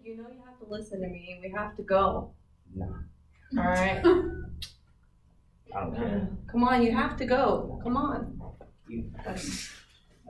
You know you have to listen to me. We have to go. No, All right. I don't care. Come on, you have to go. Come on. You,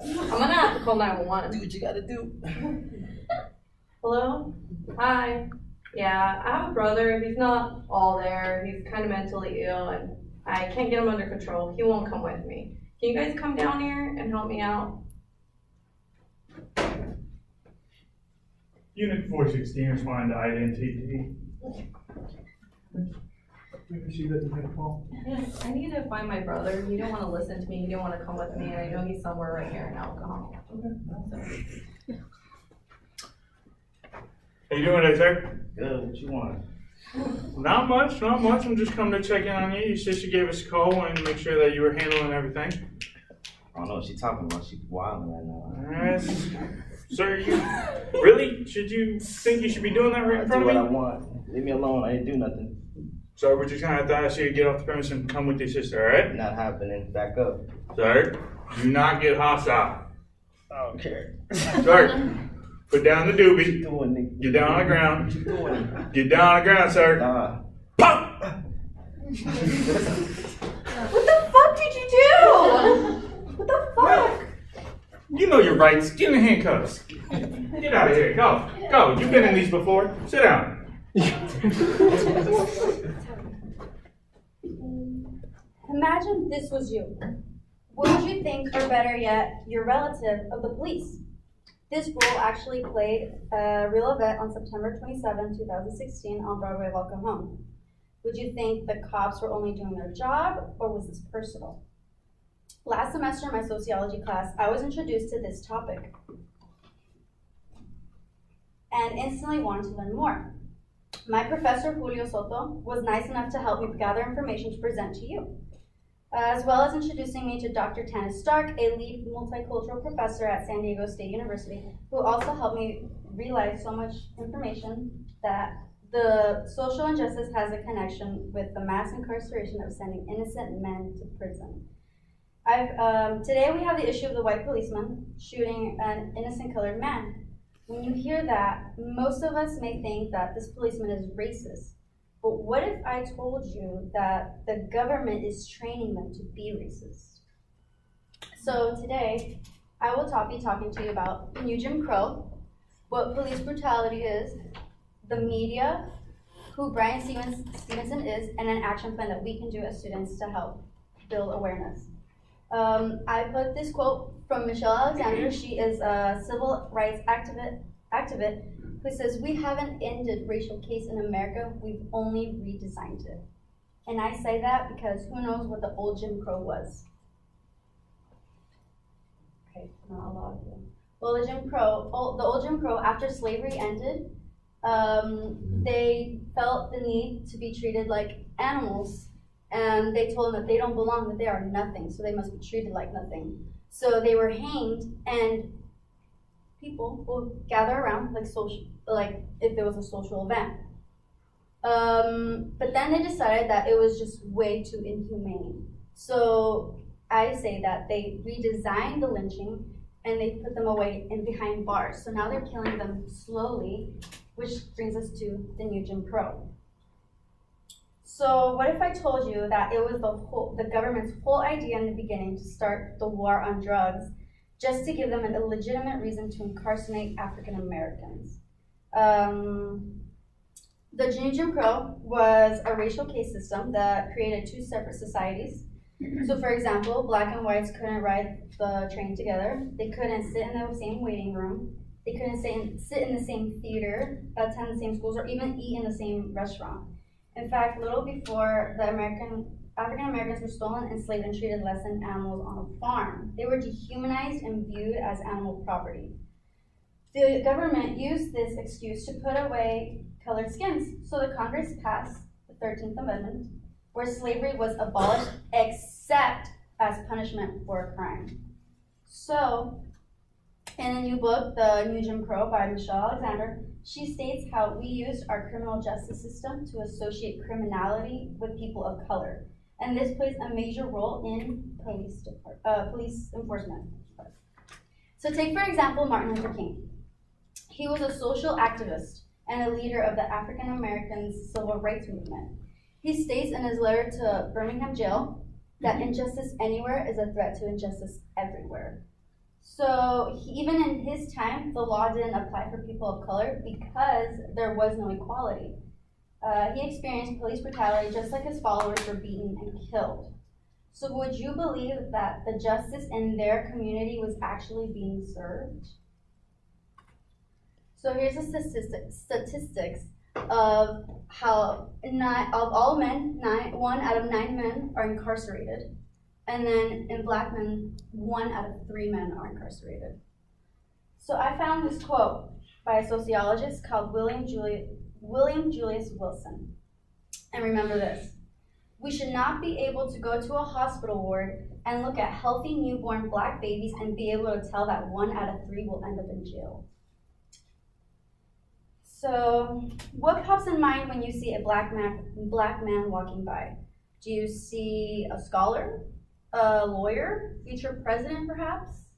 I'm gonna have to call 911. do what you gotta do. Hello? Hi. Yeah, I have a brother. He's not all there. He's kind of mentally ill and I can't get him under control. He won't come with me. Can you guys come down here and help me out? Unit 416 responding to identity. Maybe she doesn't have a call. Yes, I need to find my brother. He didn't want to listen to me. He didn't want to come with me. And I know he's somewhere right here in alcohol. How you doing today, sir? Good, what you want? Not much. I'm just coming to check in on you. Your sister gave us a call, wanted to make sure that you were handling everything. I don't know what she's talking about. She's wilding right now. Sir, you really? Should you think you should be doing that right I in do front what I of me? want. Leave me alone. I didn't do nothing. Sir, we're just gonna have to ask you to get off the premise and come with your sister, alright? Not happening. Back up. Sir, do not get hostile. I don't care. Sir, put down the What you doobie. doing, nigga? Get down on the What ground. you doing? Get down on the ground, sir. Nah. Pop! What the fuck did you do? What the fuck? You know your rights. Get in the handcuffs. Get out of here. Go. Go. You've been in these before. Sit down. Imagine this was you. Would you think, or better yet, your relative of the police? This role actually played a real event on September 27, 2016 on Broadway Welcome Home. Would you think the cops were only doing their job, or was this personal? Last semester in my sociology class, I was introduced to this topic and instantly wanted to learn more. My professor, Julio Soto, was nice enough to help me gather information to present to you, as well as introducing me to Dr. Tana Stark, a lead multicultural professor at San Diego State University, who also helped me realize so much information that the social injustice has a connection with the mass incarceration of sending innocent men to prison. Today we have the issue of the white policeman shooting an innocent colored man. When you hear that, most of us may think that this policeman is racist. But what if I told you that the government is training them to be racist? So today, I will be talking to you about the new Jim Crow, what police brutality is, the media, who Brian Stevenson is, and an action plan that we can do as students to help build awareness. I put this quote from Michelle Alexander. She is a civil rights activist who says, "We haven't ended racial case in America, we've only redesigned it." And I say that because who knows what the old Jim Crow was. Okay, not a lot of you. Well, the old Jim Crow, after slavery ended, they felt the need to be treated like animals. And they told them that they don't belong, that they are nothing, so they must be treated like nothing. So they were hanged, and people will gather around like if there was a social event. But then they decided that it was just way too inhumane. So I say that they redesigned the lynching and they put them away in behind bars. So now they're killing them slowly, which brings us to the new Jim Crow. So what if I told you that it was the government's whole idea in the beginning to start the war on drugs just to give them an illegitimate reason to incarcerate African Americans? The new Jim Crow was a racial case system that created two separate societies. So for example, black and whites couldn't ride the train together. They couldn't sit in the same waiting room. They couldn't sit in the same theater, attend the same schools, or even eat in the same restaurant. In fact, little before the African Americans were stolen, enslaved, and treated less than animals on a farm. They were dehumanized and viewed as animal property. The government used this excuse to put away colored skins. So the Congress passed the 13th Amendment, where slavery was abolished except as punishment for a crime. So, in a new book, The New Jim Crow by Michelle Alexander, she states how we used our criminal justice system to associate criminality with people of color. And this plays a major role in police enforcement. So take, for example, Martin Luther King. He was a social activist, and a leader of the African American civil rights movement. He states in his letter to Birmingham jail that injustice anywhere is a threat to injustice everywhere. So even in his time, the law didn't apply for people of color because there was no equality. He experienced police brutality just like his followers were beaten and killed. So would you believe that the justice in their community was actually being served? So here's the statistics of how of all men, 1 out of 9 men are incarcerated. And then in black men, 1 out of 3 men are incarcerated. So I found this quote by a sociologist called William Julius Wilson. And remember this: we should not be able to go to a hospital ward and look at healthy newborn black babies and be able to tell that 1 out of 3 will end up in jail. So what pops in mind when you see a black man walking by? Do you see a scholar, a lawyer, future president perhaps?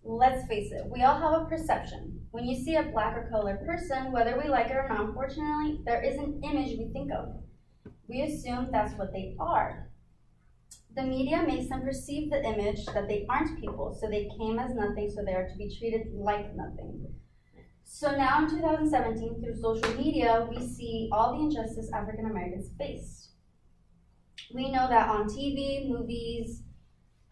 Let's face it, we all have a perception. When you see a black or colored person, whether we like it or not, unfortunately, there is an image we think of. We assume that's what they are. The media makes them perceive the image that they aren't people, so they came as nothing, so they are to be treated like nothing. So now in 2017, through social media, we see all the injustice African Americans face. We know that on TV, movies,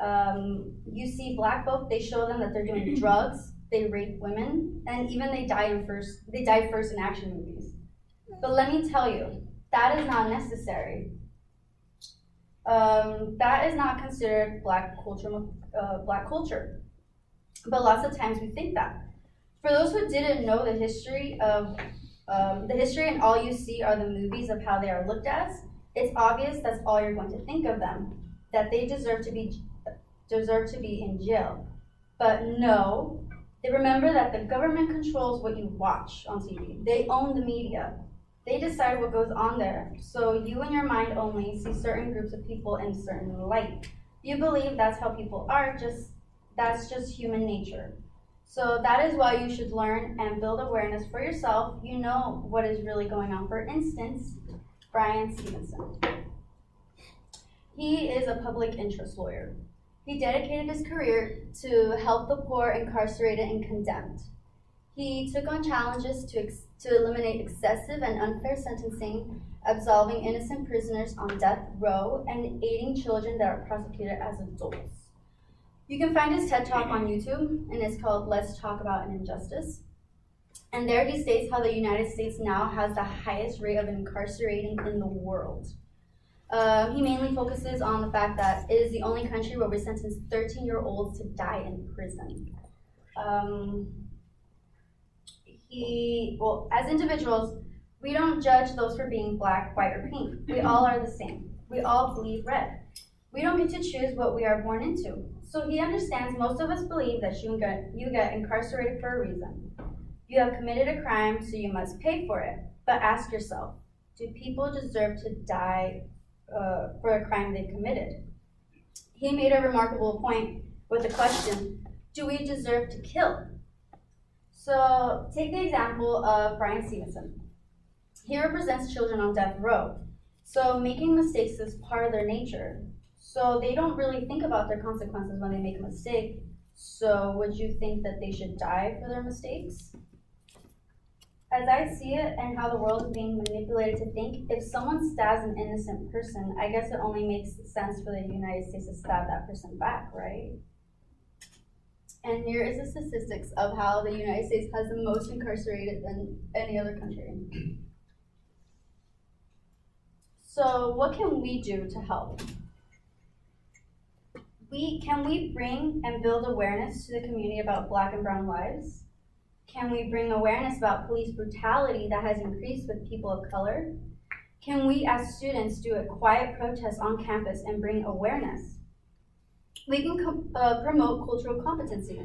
you see black folk, they show them that they're doing drugs, they rape women, and even they die first in action movies. But let me tell you, that is not necessary. That is not considered black culture. But lots of times we think that. For those who didn't know the history and all you see are the movies of how they are looked at, it's obvious that's all you're going to think of them, that they deserve to be in jail. But no, they remember that the government controls what you watch on TV. They own the media. They decide what goes on there. So you in your mind only see certain groups of people in a certain light. You believe that's how people are, that's just human nature. So that is why you should learn and build awareness for yourself. You know what is really going on. For instance, Bryan Stevenson. He is a public interest lawyer. He dedicated his career to help the poor, incarcerated, and condemned. He took on challenges to eliminate excessive and unfair sentencing, absolving innocent prisoners on death row, and aiding children that are prosecuted as adults. You can find his TED Talk on YouTube, and it's called Let's Talk About an Injustice. And there he states how the United States now has the highest rate of incarcerating in the world. He mainly focuses on the fact that it is the only country where we sentence 13-year-olds to die in prison. As individuals, we don't judge those for being black, white, or pink. We all are the same. We all bleed red. We don't get to choose what we are born into. So he understands most of us believe that you get incarcerated for a reason. You have committed a crime, so you must pay for it. But ask yourself, do people deserve to die for a crime they committed? He made a remarkable point with the question, do we deserve to kill? So take the example of Bryan Stevenson. He represents children on death row. So making mistakes is part of their nature. So they don't really think about their consequences when they make a mistake. So would you think that they should die for their mistakes? As I see it and how the world is being manipulated to think, if someone stabs an innocent person, I guess it only makes sense for the United States to stab that person back, right? And here is the statistics of how the United States has the most incarcerated than any other country. So what can we do to help? Can we bring and build awareness to the community about Black and brown lives? Can we bring awareness about police brutality that has increased with people of color? Can we as students do a quiet protest on campus and bring awareness? We can promote cultural competency.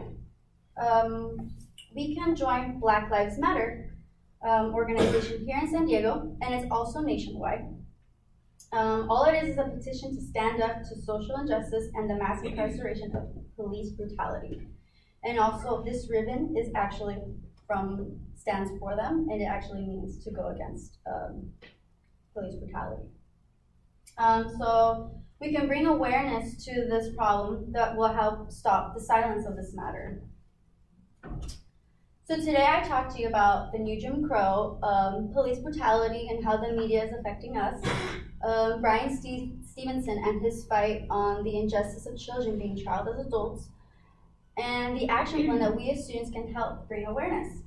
We can join Black Lives Matter organization here in San Diego, and it's also nationwide. All it is a petition to stand up to social injustice and the mass incarceration of police brutality. And also, this ribbon is actually stands for them, and it actually means to go against police brutality. So we can bring awareness to this problem that will help stop the silence of this matter. So today I talked to you about the new Jim Crow, police brutality and how the media is affecting us, Brian Stevenson and his fight on the injustice of children being trialed as adults, and the action plan that we as students can help bring awareness.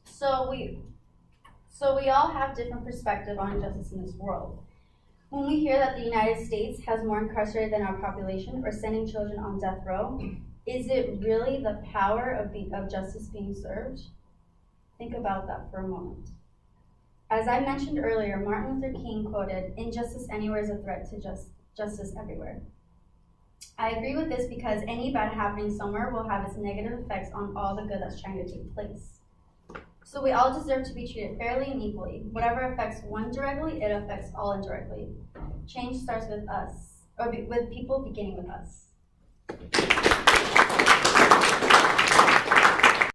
So we all have different perspectives on injustice in this world. When we hear that the United States has more incarcerated than our population or sending children on death row, is it really the power of justice being served? Think about that for a moment. As I mentioned earlier, Martin Luther King quoted, "Injustice anywhere is a threat to justice everywhere." I agree with this because any bad happening somewhere will have its negative effects on all the good that's trying to take place. So we all deserve to be treated fairly and equally. Whatever affects one directly, it affects all indirectly. Change starts with us, or with people beginning with us.